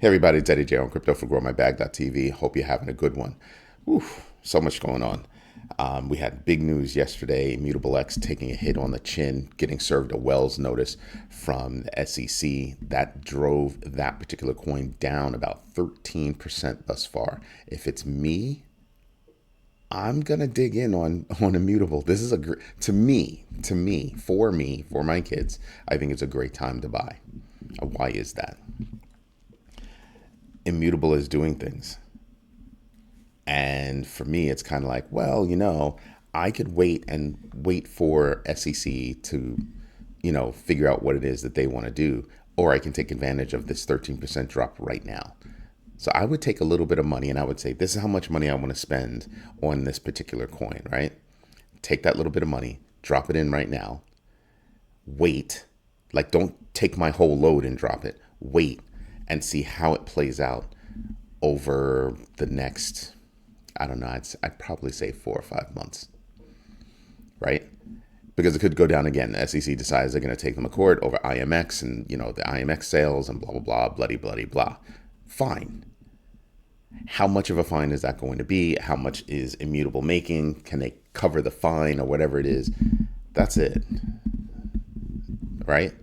Hey everybody, it's Eddie J on Crypto for GrowMyBag.tv. Hope you're having a good one. Oof, so much going on. We had big news yesterday. Immutable X taking a hit on the chin, getting served a Wells notice from the SEC. That drove that particular coin down about 13% thus far. If it's me, I'm gonna dig in on Immutable. This is for my kids. I think it's a great time to buy. Why is that? Immutable is doing things. And for me, it's kind of like, well, I could wait for SEC to, figure out what it is that they want to do, or I can take advantage of this 13% drop right now. So I would take a little bit of money and I would say, this is how much money I want to spend on this particular coin, right? Take that little bit of money, drop it in right now, wait. Like, don't take my whole load and drop it. Wait and see how it plays out over the next, I don't know, I'd probably say 4 or 5 months, right? Because it could go down again. The SEC decides they're going to take them to court over IMX and, the IMX sales and blah, blah, blah, bloody, bloody, blah. Fine. How much of a fine is that going to be? How much is Immutable making? Can they cover the fine or whatever it is? That's it, right?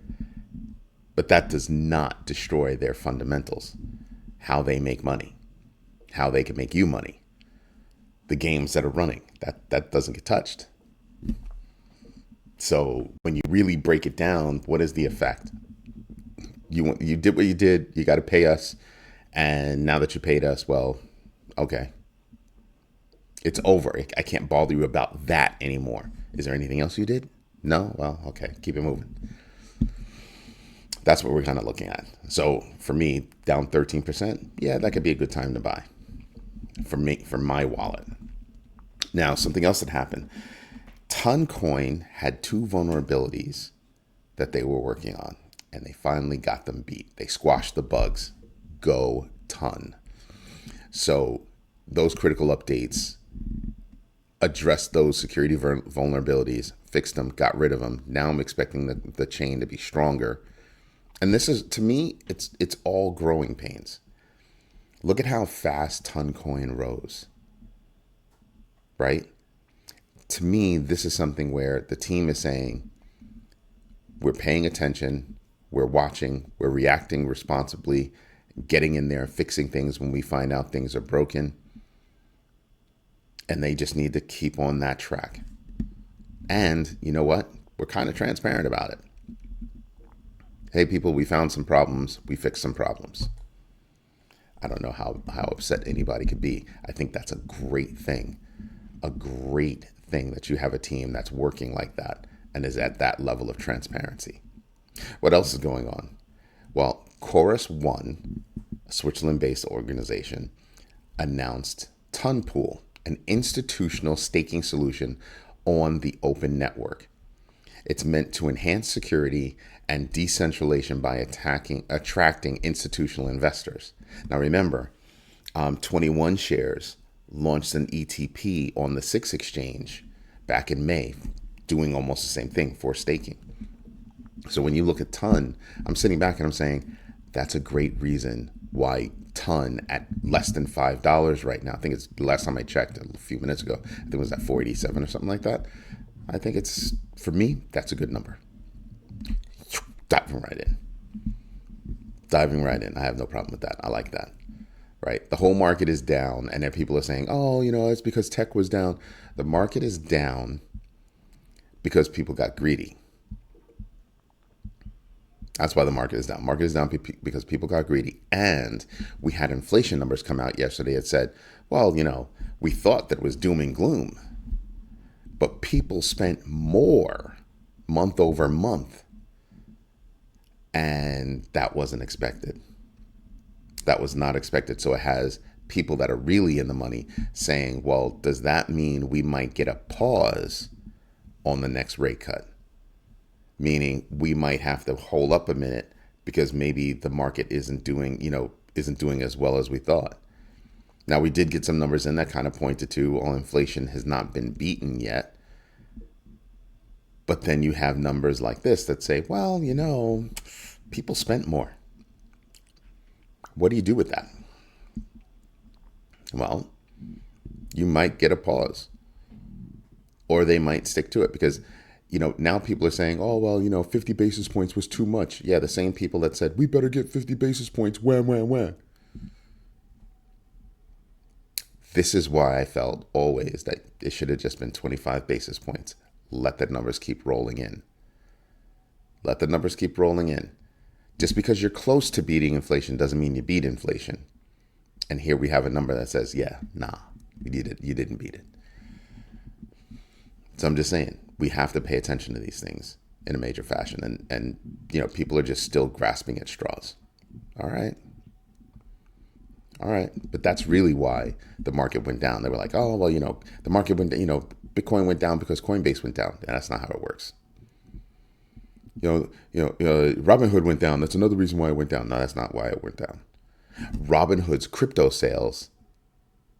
But that does not destroy their fundamentals, how they make money, how they can make you money, the games that are running. That doesn't get touched. So when you really break it down, what is the effect? You did what you did. You got to pay us, and now that you paid us, well, okay, it's over. I can't bother you about that anymore. Is there anything else you did? No? Well, okay, keep it moving. That's what we're kind of looking at. So for me, down 13%, yeah, that could be a good time to buy for me, for my wallet. Now, something else that happened. Toncoin had two vulnerabilities that they were working on, and they finally got them beat. They squashed the bugs. Go Ton. So those critical updates addressed those security vulnerabilities, fixed them, got rid of them. Now I'm expecting the chain to be stronger. And this is, to me, it's all growing pains. Look at how fast Toncoin rose, right? To me, this is something where the team is saying, we're paying attention, we're watching, we're reacting responsibly, getting in there, fixing things when we find out things are broken. And they just need to keep on that track. And you know what? We're kind of transparent about it. Hey, people, we found some problems. We fixed some problems. I don't know how upset anybody could be. I think that's a great thing. A great thing that you have a team that's working like that and is at that level of transparency. What else is going on? Well, Chorus One, a Switzerland-based organization, announced Tonpool, an institutional staking solution on the open network. It's meant to enhance security and decentralization by attracting institutional investors. Now remember, 21 Shares launched an ETP on the SIX exchange back in May, doing almost the same thing for staking. So when you look at Ton, I'm sitting back and I'm saying, that's a great reason why Ton at less than $5 right now. I think it's the last time I checked a few minutes ago. I think it was at 487 or something like that. I think it's, for me, that's a good number. Diving right in. Diving right in. I have no problem with that. I like that. Right? The whole market is down, and then people are saying, oh, it's because tech was down. The market is down because people got greedy. That's why the market is down. Market is down because people got greedy. And we had inflation numbers come out yesterday that said, well, we thought that it was doom and gloom, but people spent more month over month. And that wasn't expected. That was not expected. So it has people that are really in the money saying, well, does that mean we might get a pause on the next rate cut? Meaning we might have to hold up a minute because maybe the market isn't doing as well as we thought. Now, we did get some numbers in that kind of pointed to, well, inflation has not been beaten yet. But then you have numbers like this that say, well, people spent more. What do you do with that? Well, you might get a pause, or they might stick to it because, now people are saying, oh, well, 50 basis points was too much. Yeah, the same people that said, we better get 50 basis points, when. This is why I felt always that it should have just been 25 basis points. Let the numbers keep rolling in. Let the numbers keep rolling in. Just because you're close to beating inflation doesn't mean you beat inflation. And here we have a number that says, yeah, nah, you didn't beat it. So I'm just saying, we have to pay attention to these things in a major fashion. And people are just still grasping at straws. All right. But that's really why the market went down. They were like, oh, well, the market went, Bitcoin went down because Coinbase went down. And that's not how it works. Robinhood went down. That's another reason why it went down. No, that's not why it went down. Robinhood's crypto sales,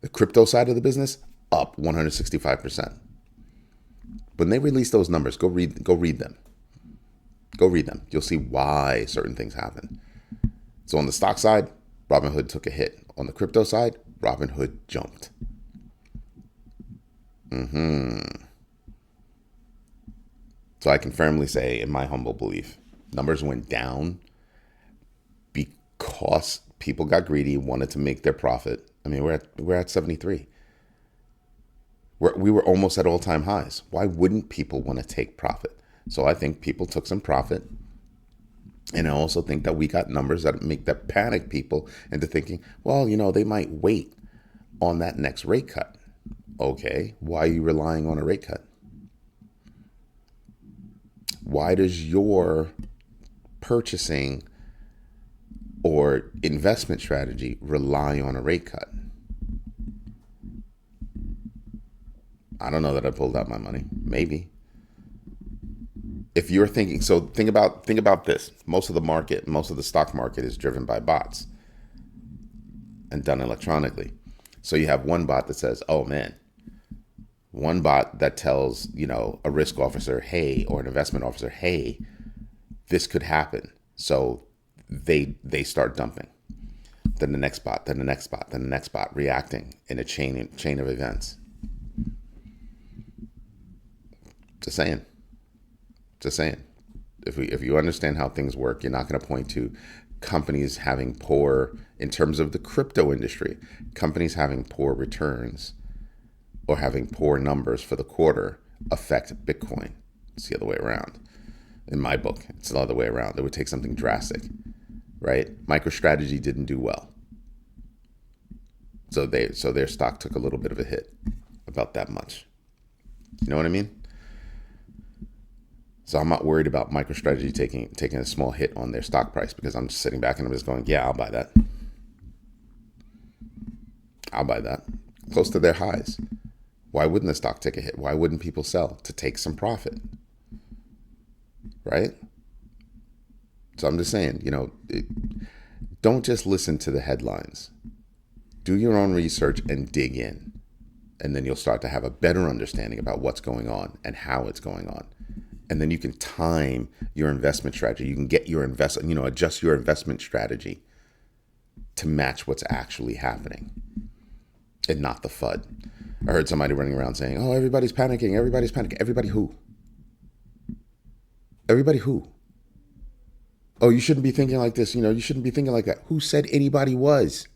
the crypto side of the business, up 165%. When they release those numbers, go read them. Go read them. You'll see why certain things happen. So on the stock side, Robinhood took a hit. On the crypto side, Robinhood jumped. So I can firmly say, in my humble belief, numbers went down because people got greedy, wanted to make their profit. I mean, we're at 73. We were almost at all-time highs. Why wouldn't people want to take profit? So I think people took some profit. And I also think that we got numbers that panic people into thinking, well, they might wait on that next rate cut. Okay, why are you relying on a rate cut? Why does your purchasing or investment strategy rely on a rate cut? I don't know that I pulled out my money. Maybe. If you're thinking, so think about this. Most of the stock market is driven by bots and done electronically. So you have one bot that says, oh man, one bot that tells, a risk officer, hey, or an investment officer, hey, this could happen. So they start dumping. Then the next bot, then the next bot, then the next bot, reacting in a chain of events. Just saying. If you understand how things work, you're not going to point to companies having poor, in terms of the crypto industry, companies having poor returns or having poor numbers for the quarter affect Bitcoin. It's the other way around. In my book, it's the other way around. It would take something drastic, right? MicroStrategy didn't do well. So their stock took a little bit of a hit, about that much. You know what I mean? So I'm not worried about MicroStrategy taking a small hit on their stock price, because I'm just sitting back and I'm just going, yeah, I'll buy that. Close to their highs. Why wouldn't the stock take a hit? Why wouldn't people sell? To take some profit, right? So I'm just saying, don't just listen to the headlines. Do your own research and dig in. And then you'll start to have a better understanding about what's going on and how it's going on. And then you can time your investment strategy. You can get your adjust your investment strategy to match what's actually happening and not the FUD. I heard somebody running around saying, oh, everybody's panicking. Everybody who? Everybody who? Oh, you shouldn't be thinking like this. You shouldn't be thinking like that. Who said anybody was?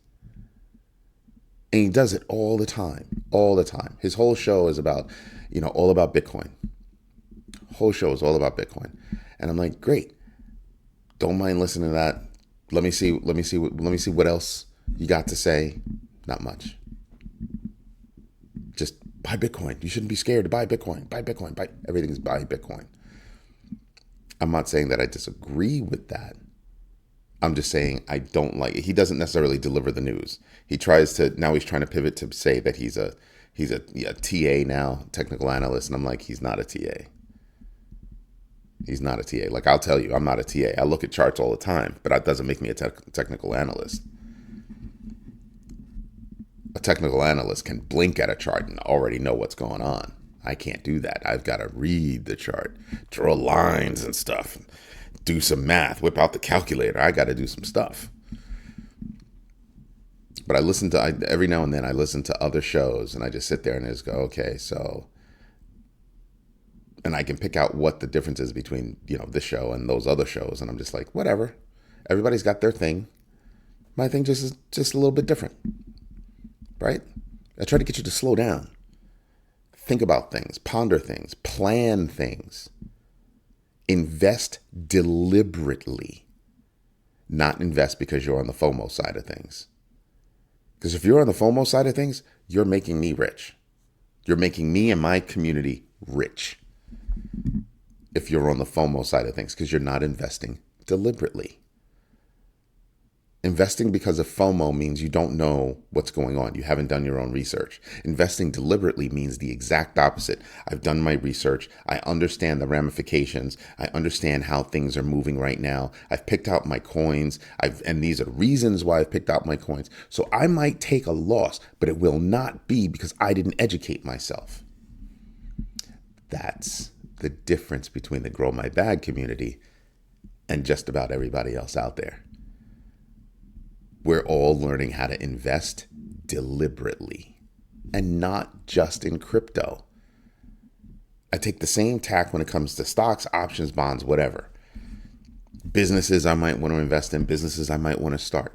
And he does it all the time. His whole show is about, all about Bitcoin. Whole show is all about Bitcoin. And I'm like, great. Don't mind listening to that. Let me see what else you got to say. Not much. Just buy Bitcoin. You shouldn't be scared to buy Bitcoin. Buy Bitcoin. Buy everything's buy Bitcoin. I'm not saying that I disagree with that. I'm just saying I don't like it. He doesn't necessarily deliver the news. He's trying to pivot to say that he's a TA now, technical analyst, and I'm like, he's not a TA. He's not a TA. Like, I'll tell you, I'm not a TA. I look at charts all the time, but that doesn't make me a technical analyst. A technical analyst can blink at a chart and already know what's going on. I can't do that. I've got to read the chart, draw lines and stuff, do some math, whip out the calculator. I got to do some stuff. But every now and then I listen to other shows and I just sit there and just go, okay, so, and I can pick out what the difference is between, this show and those other shows. And I'm just like, whatever. Everybody's got their thing. My thing just is just a little bit different, right? I try to get you to slow down, think about things, ponder things, plan things, invest deliberately, not invest because you're on the FOMO side of things. Because if you're on the FOMO side of things, you're making me rich. You're making me and my community rich. If you're on the FOMO side of things, because you're not investing deliberately. Investing because of FOMO means you don't know what's going on. You haven't done your own research. Investing deliberately means the exact opposite. I've done my research. I understand the ramifications. I understand how things are moving right now. I've picked out my coins. And these are the reasons why I've picked out my coins. So I might take a loss, but it will not be because I didn't educate myself. That's the difference between the Grow My Bag community and just about everybody else out there. We're all learning how to invest deliberately and not just in crypto. I take the same tack when it comes to stocks, options, bonds, whatever. Businesses I might want to invest in, businesses I might want to start.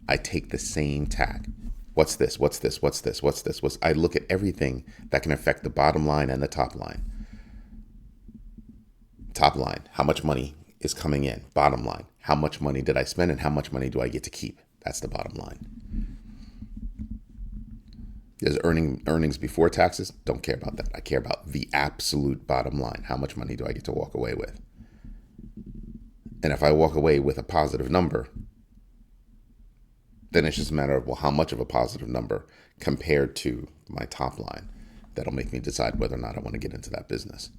I take the same tack. What's this? What's this? What's this? What's this? I look at everything that can affect the bottom line and the top line. Top line, how much money is coming in? Bottom line, how much money did I spend and how much money do I get to keep? That's the bottom line. There's earnings before taxes. Don't care about that. I care about the absolute bottom line. How much money do I get to walk away with? And if I walk away with a positive number, then it's just a matter of, well, how much of a positive number compared to my top line that'll make me decide whether or not I want to get into that business.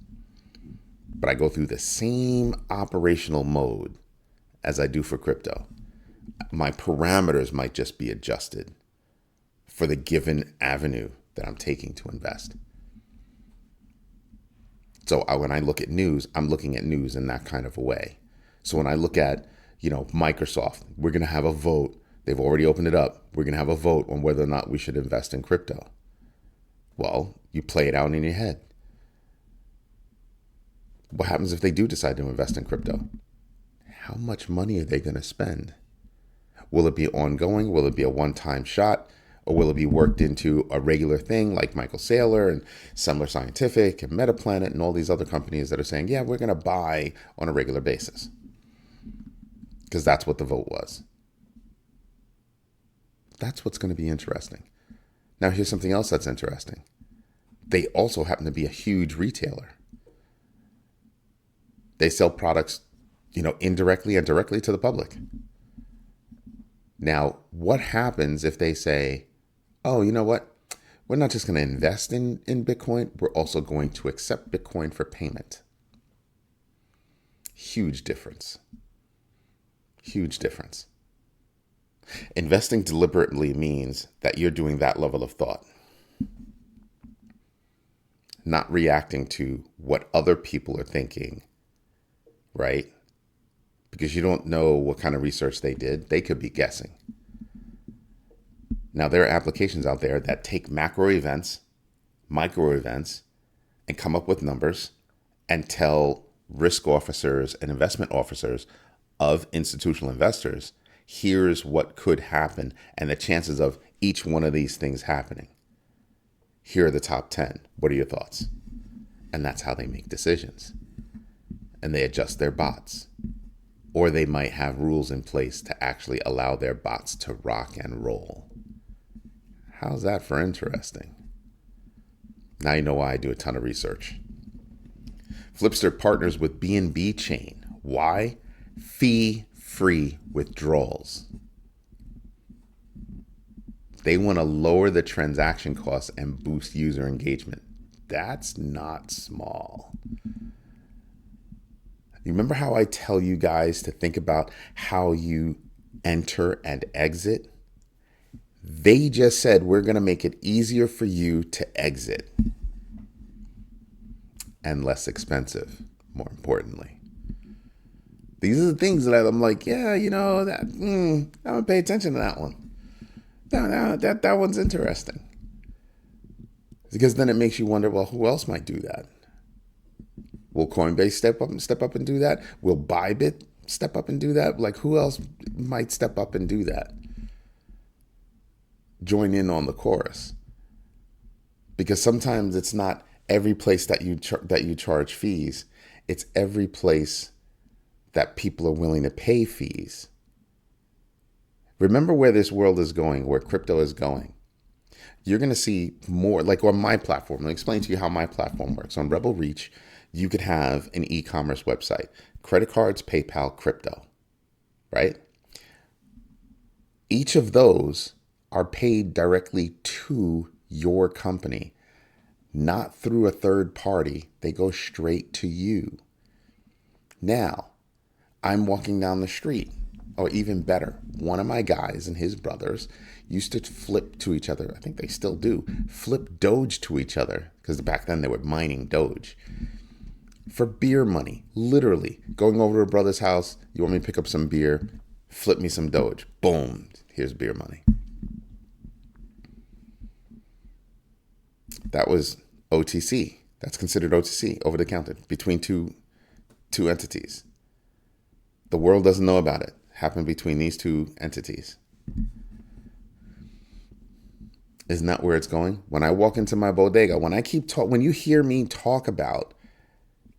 But I go through the same operational mode as I do for crypto. My parameters might just be adjusted for the given avenue that I'm taking to invest. So when I look at news, I'm looking at news in that kind of a way. So when I look at, Microsoft, we're going to have a vote. They've already opened it up. We're going to have a vote on whether or not we should invest in crypto. Well, you play it out in your head. What happens if they do decide to invest in crypto? How much money are they going to spend? Will it be ongoing? Will it be a one-time shot? Or will it be worked into a regular thing like Michael Saylor and Semler Scientific and Metaplanet and all these other companies that are saying, yeah, we're going to buy on a regular basis? Because that's what the vote was. That's what's going to be interesting. Now, here's something else that's interesting. They also happen to be a huge retailer. They sell products, indirectly and directly to the public. Now, what happens if they say, oh, you know what? We're not just going to invest in Bitcoin. We're also going to accept Bitcoin for payment. Huge difference. Huge difference. Investing deliberately means that you're doing that level of thought, not reacting to what other people are thinking, right? Because you don't know what kind of research they did. They could be guessing. Now, there are applications out there that take macro events, micro events, and come up with numbers and tell risk officers and investment officers of institutional investors, here's what could happen and the chances of each one of these things happening. Here are the top 10. What are your thoughts? And that's how they make decisions. And they adjust their bots. Or they might have rules in place to actually allow their bots to rock and roll. How's that for interesting? Now you know why I do a ton of research. Flipster partners with BNB Chain. Why? Fee-free withdrawals. They want to lower the transaction costs and boost user engagement. That's not small. You remember how I tell you guys to think about how you enter and exit? They just said, we're going to make it easier for you to exit and less expensive, more importantly. These are the things that I'm like, yeah, I'm going to pay attention to that one. Now that one's interesting. Because then it makes you wonder, well, who else might do that? Will Coinbase step up and do that? Will Bybit step up and do that? Like, who else might step up and do that? Join in on the chorus. Because sometimes it's not every place that you charge fees. It's every place that people are willing to pay fees. Remember where this world is going, where crypto is going. You're going to see more, like on my platform. Let me explain to you how my platform works. On Rebel Reach, you could have an e-commerce website, credit cards, PayPal, crypto, right? Each of those are paid directly to your company, not through a third party. They go straight to you. Now, I'm walking down the street, or even better, one of my guys and his brothers used to flip to each other. I think they still do. Flip Doge to each other, because back then they were mining Doge for beer money. Literally going over to a brother's house. You want me to pick up some beer? Flip me some Doge. Boom. Here's beer money. That was OTC. That's considered OTC, over the counter, between two entities. The world doesn't know about it. Happened between these two entities. Isn't that where it's going? When I walk into my bodega, when you hear me talk about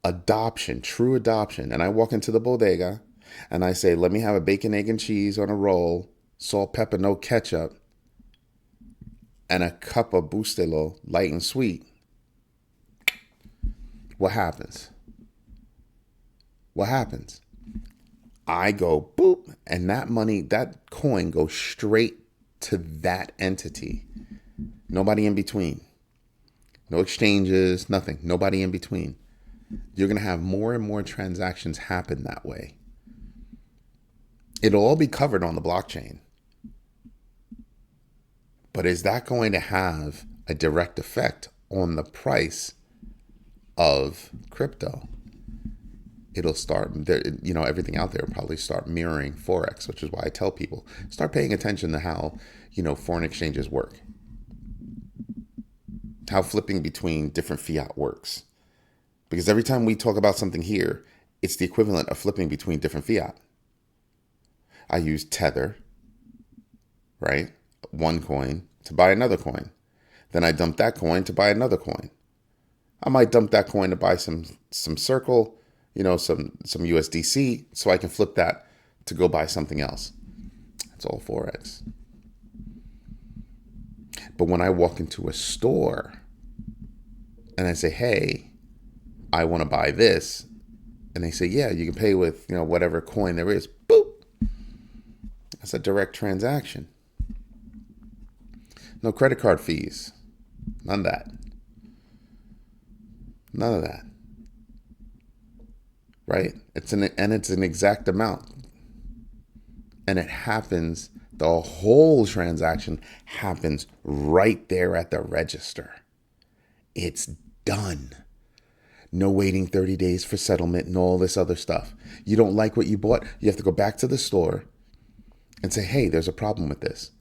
adoption, true adoption, and I walk into the bodega and I say, let me have a bacon, egg, and cheese on a roll, salt, pepper, no ketchup, and a cup of Bustelo, light and sweet, what happens? What happens? I go boop, and that money, that coin goes straight to that entity. Nobody in between. No exchanges, nothing. Nobody in between. You're going to have more and more transactions happen that way. It'll all be covered on the blockchain. But is that going to have a direct effect on the price of crypto? It'll start, everything out there will probably start mirroring Forex, which is why I tell people, start paying attention to how, foreign exchanges work. How flipping between different fiat works. Because every time we talk about something here, it's the equivalent of flipping between different fiat. I use Tether, right? One coin to buy another coin. Then I dump that coin to buy another coin. I might dump that coin to buy some Circle, some USDC, so I can flip that to go buy something else. That's all Forex. But when I walk into a store and I say, hey, I want to buy this, and they say, yeah, you can pay with, whatever coin there is, boop. That's a direct transaction. No credit card fees. None of that. None of that. Right? It's an exact amount. And it happens, the whole transaction happens right there at the register. It's done. No waiting 30 days for settlement and all this other stuff. You don't like what you bought, you have to go back to the store and say, hey, there's a problem with this.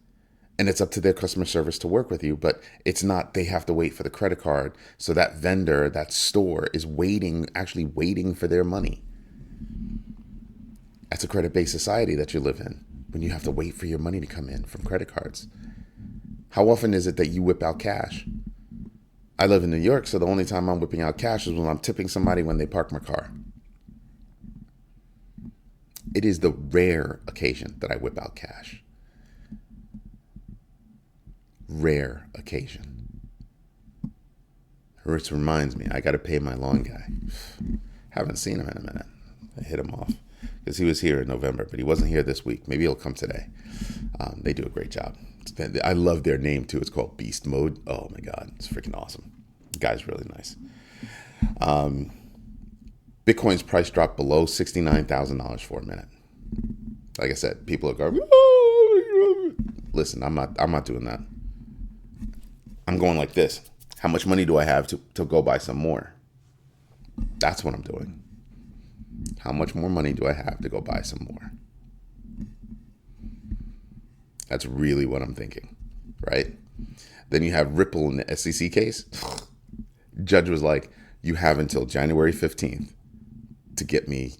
And it's up to their customer service to work with you, but it's not, they have to wait for the credit card. So that vendor, that store is actually waiting for their money. That's a credit-based society that you live in, when you have to wait for your money to come in from credit cards. How often is it that you whip out cash? I live in New York, so the only time I'm whipping out cash is when I'm tipping somebody when they park my car. It is the rare occasion that I whip out cash. Rare occasion. Which reminds me, I got to pay my lawn guy. Haven't seen him in a minute. I hit him off because he was here in November, but he wasn't here this week. Maybe he'll come today. They do a great job. I love their name too. It's called Beast Mode. Oh my God, it's freaking awesome. The guy's really nice. Bitcoin's price dropped below $69,000 for a minute. Like I said, people are going, listen, I'm not doing that. I'm going like this. How much money do I have to go buy some more? That's what I'm doing. How much more money do I have to go buy some more? That's really what I'm thinking. right? Then you have Ripple in the SEC case. Judge was like, you have until January 15th to get me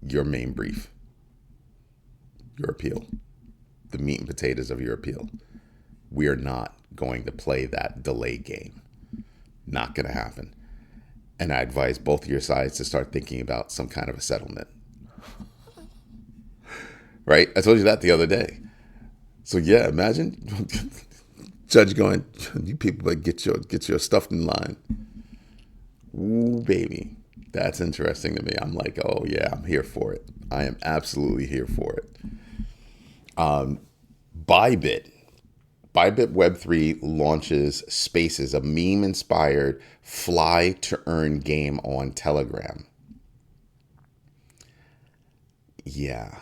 your main brief, your appeal, the meat and potatoes of your appeal. We are not going to play that delay game. Not going to happen. And I advise both of your sides to start thinking about some kind of a settlement. Right? I told you that the other day. So yeah, imagine judge going, you people better get your stuff in line. Ooh, baby. That's interesting to me. I'm like, oh yeah, I'm here for it. I am absolutely here for it. Bybit. Bybit Web3 launches Spaces, a meme-inspired fly-to-earn game on Telegram. Yeah.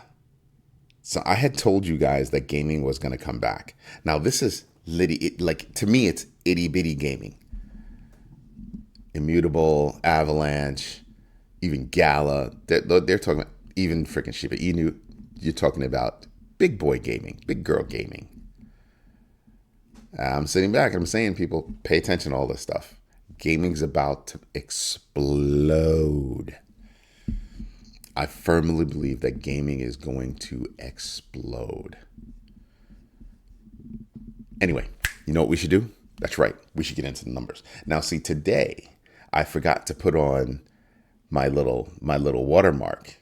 So I had told you guys that gaming was going to come back. Now this is like, to me, it's itty bitty gaming. Immutable, Avalanche, even Gala. They're talking about even freaking Shiba Inu. You're talking about big boy gaming, big girl gaming. I'm sitting back and I'm saying, people, pay attention to all this stuff. Gaming's about to explode. I firmly believe that gaming is going to explode. Anyway, you know what we should do? That's right. We should get into the numbers. Now, see, today I forgot to put on my little watermark,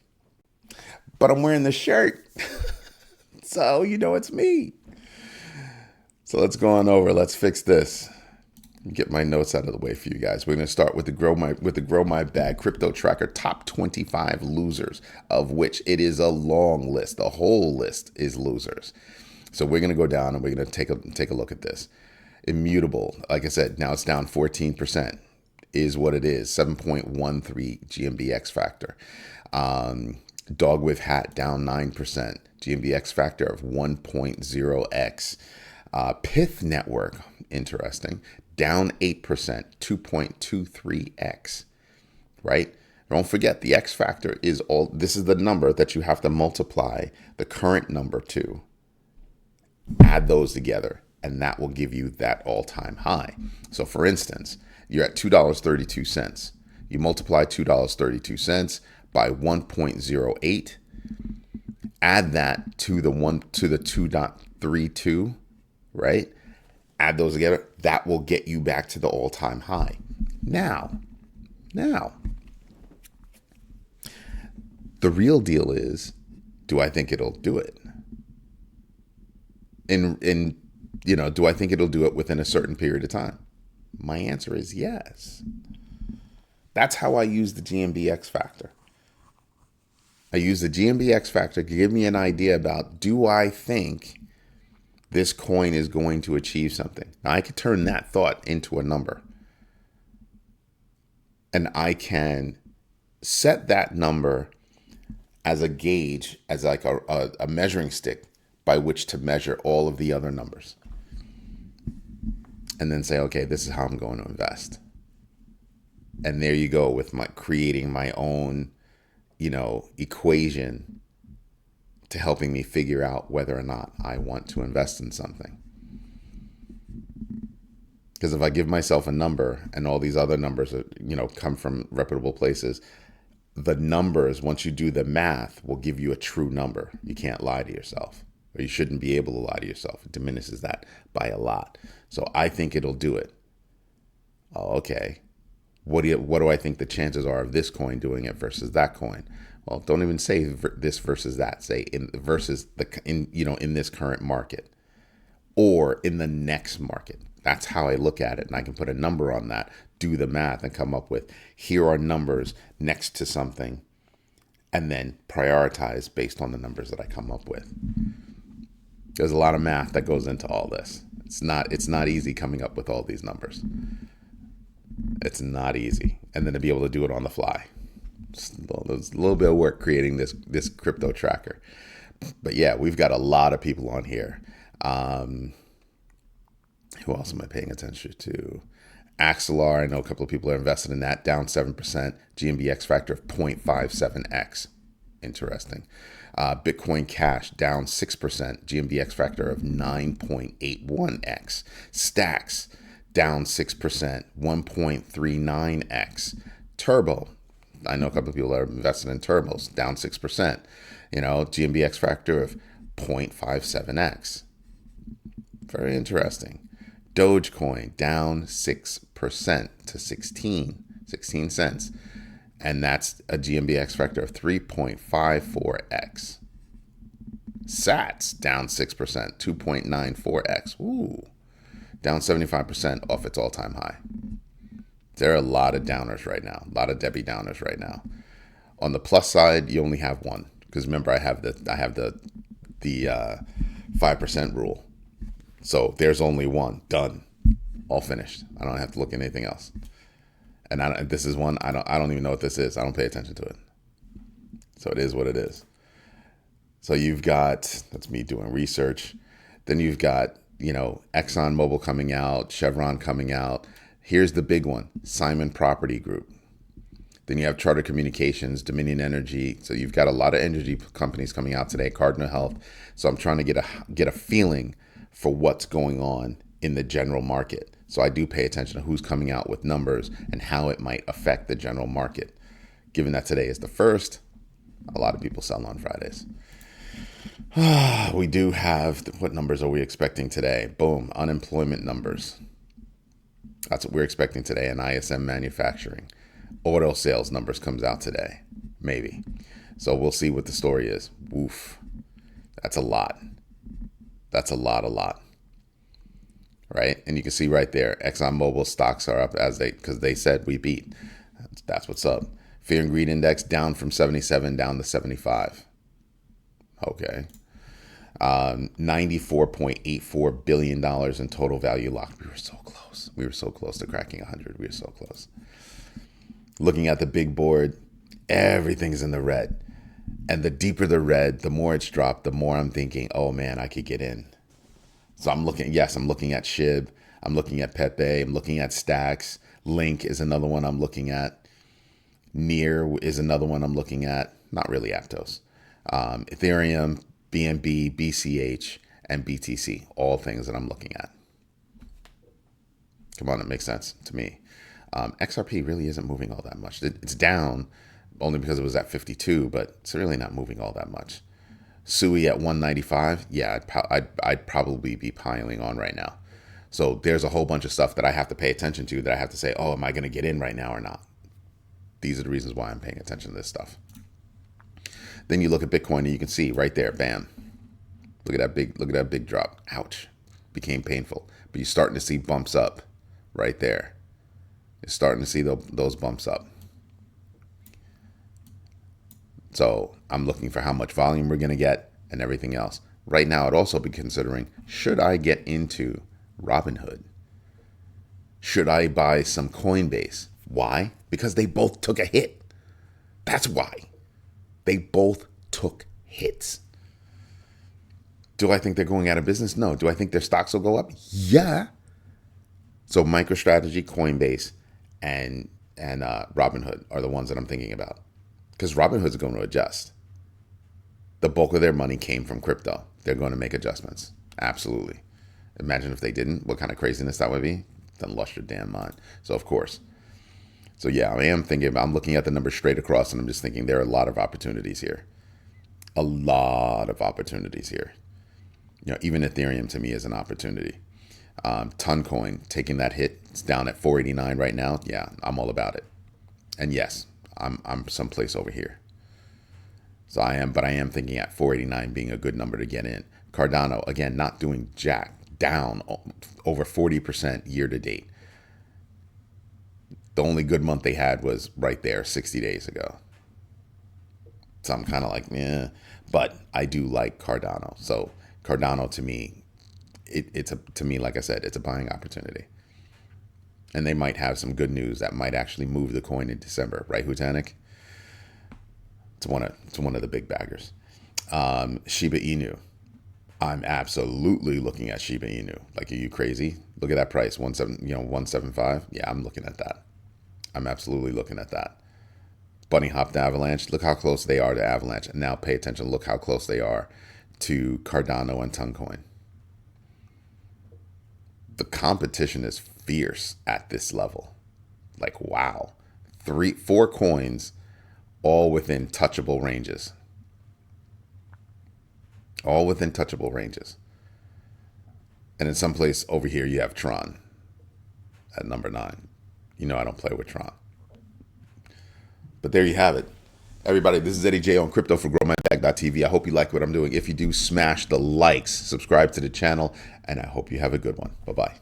but I'm wearing the shirt, so you know it's me. So let's go on over. Let's fix this. Get my notes out of the way for you guys. We're going to start with the Grow My Bag Crypto Tracker top 25 losers, of which it is a long list. The whole list is losers. So we're going to go down and we're going to take a look at this. Immutable, like I said, now it's down 14%. Is what it is. 7.13 GMBX factor. Dog with Hat down 9%. GMBX factor of 1.0x. Pith Network, interesting, down 8%, 2.23x, right? Don't forget, the X factor is this is the number that you have to multiply the current number to, add those together, and that will give you that all-time high. So for instance, you're at $2.32. You multiply $2.32 by 1.08, add that to the 2.32, right? Add those together. That will get you back to the all-time high. Now, the real deal is, do I think it'll do it? Do I think it'll do it within a certain period of time? My answer is yes. That's how I use the GMBX factor. I use the GMBX factor to give me an idea about, do I think this coin is going to achieve something? Now, I could turn that thought into a number. And I can set that number as a gauge, as like a measuring stick by which to measure all of the other numbers. And then say, okay, this is how I'm going to invest. And there you go with creating my own, equation to helping me figure out whether or not I want to invest in something. Because if I give myself a number and all these other numbers are, come from reputable places, the numbers, once you do the math, will give you a true number. You can't lie to yourself, or you shouldn't be able to lie to yourself. It diminishes that by a lot. So I think it'll do it. Oh, okay. What do I think the chances are of this coin doing it versus that coin? Well, don't even say this versus that. Say in this current market or in the next market. That's how I look at it. And I can put a number on that, do the math, and come up with, here are numbers next to something, and then prioritize based on the numbers that I come up with. There's a lot of math that goes into all this. It's not easy coming up with all these numbers. It's not easy. And then to be able to do it on the fly. There's a little bit of work creating this crypto tracker. But yeah, we've got a lot of people on here. Who else am I paying attention to? Axelar, I know a couple of people are invested in that, down 7%. GMBX factor of 0.57x. Interesting. Bitcoin Cash down 6%, GMBX factor of 9.81x. Stacks down 6%, 1.39x. Turbo, I know a couple of people are invested in turbos, down 6%. GMBX factor of 0.57x. Very interesting. Dogecoin down 6% to 16 cents. And that's a GMBX factor of 3.54x. Sats down 6%, 2.94x. Ooh, down 75% off its all-time high. There are a lot of downers right now, a lot of Debbie downers right now. On the plus side, you only have one, because remember I have the 5% rule. So there's only one. Done. All finished. I don't have to look at anything else. And this is one I don't even know what this is. I don't pay attention to it. So it is what it is. So you've got, that's me doing research. Then you've got, ExxonMobil coming out, Chevron coming out. Here's the big one, Simon Property Group. Then you have Charter Communications, Dominion Energy. So you've got a lot of energy companies coming out today, Cardinal Health. So I'm trying to get a feeling for what's going on in the general market. So I do pay attention to who's coming out with numbers and how it might affect the general market. Given that today is the first, a lot of people sell on Fridays. We do have, what numbers are we expecting today? Boom, unemployment numbers. That's what we're expecting today in ISM manufacturing. Auto sales numbers comes out today, maybe. So we'll see what the story is. Woof. That's a lot. That's a lot. Right? And you can see right there, ExxonMobil stocks are up because they said we beat. That's what's up. Fear and Greed Index down from 77 down to 75. Okay. $94.84 billion in total value locked. We were so close. We were so close to cracking 100. We were so close. Looking at the big board, everything's in the red. And the deeper the red, the more it's dropped, the more I'm thinking, oh man, I could get in. So I'm looking at SHIB. I'm looking at Pepe. I'm looking at Stacks. Link is another one I'm looking at. Near is another one I'm looking at. Not really Aptos. Ethereum, BNB, BCH, and BTC. All things that I'm looking at. Come on, it makes sense to me. XRP really isn't moving all that much. It's down only because it was at 52, but it's really not moving all that much. SUI at 195, yeah, I'd probably be piling on right now. So there's a whole bunch of stuff that I have to pay attention to that I have to say, oh, am I going to get in right now or not? These are the reasons why I'm paying attention to this stuff. Then you look at Bitcoin and you can see right there, bam. Look at that big drop. Ouch. Became painful. But you're starting to see bumps up right there. You're starting to see those bumps up. So I'm looking for how much volume we're going to get and everything else. Right now, I'd also be considering, should I get into Robinhood? Should I buy some Coinbase? Why? Because they both took a hit. That's why. They both took hits. Do I think they're going out of business? No. Do I think their stocks will go up? Yeah. So MicroStrategy, Coinbase, and Robinhood are the ones that I'm thinking about. Because Robinhood's going to adjust. The bulk of their money came from crypto. They're going to make adjustments. Absolutely. Imagine if they didn't, what kind of craziness that would be. Then lost your damn mind. So of course. So yeah, I'm looking at the numbers straight across and I'm just thinking there are a lot of opportunities here. A lot of opportunities here. Even Ethereum to me is an opportunity. Toncoin taking that hit. It's down at 489 right now. Yeah, I'm all about it. And yes, I'm someplace over here. So I am thinking at 489 being a good number to get in. Cardano, again, not doing jack, down over 40% year to date. The only good month they had was right there 60 days ago. So I'm kind of like, but I do like Cardano. So Cardano to me, like I said, it's a buying opportunity. And they might have some good news that might actually move the coin in December, right, Hutanik? It's one of the big baggers. Shiba Inu. I'm absolutely looking at Shiba Inu. Like, are you crazy? Look at that price, 175. Yeah, I'm looking at that. I'm absolutely looking at that. bunny hop to Avalanche. Look how close they are to Avalanche. And now pay attention. Look how close they are to Cardano and Toncoin. The competition is fierce at this level. Like, wow. 4 coins all within touchable ranges. All within touchable ranges. And in some place over here, you have Tron at number 9. You know I don't play with Tron. But there you have it. Everybody, this is Eddie J on Crypto for GrowMyBag.tv. I hope you like what I'm doing. If you do, smash the likes, subscribe to the channel, and I hope you have a good one. Bye-bye.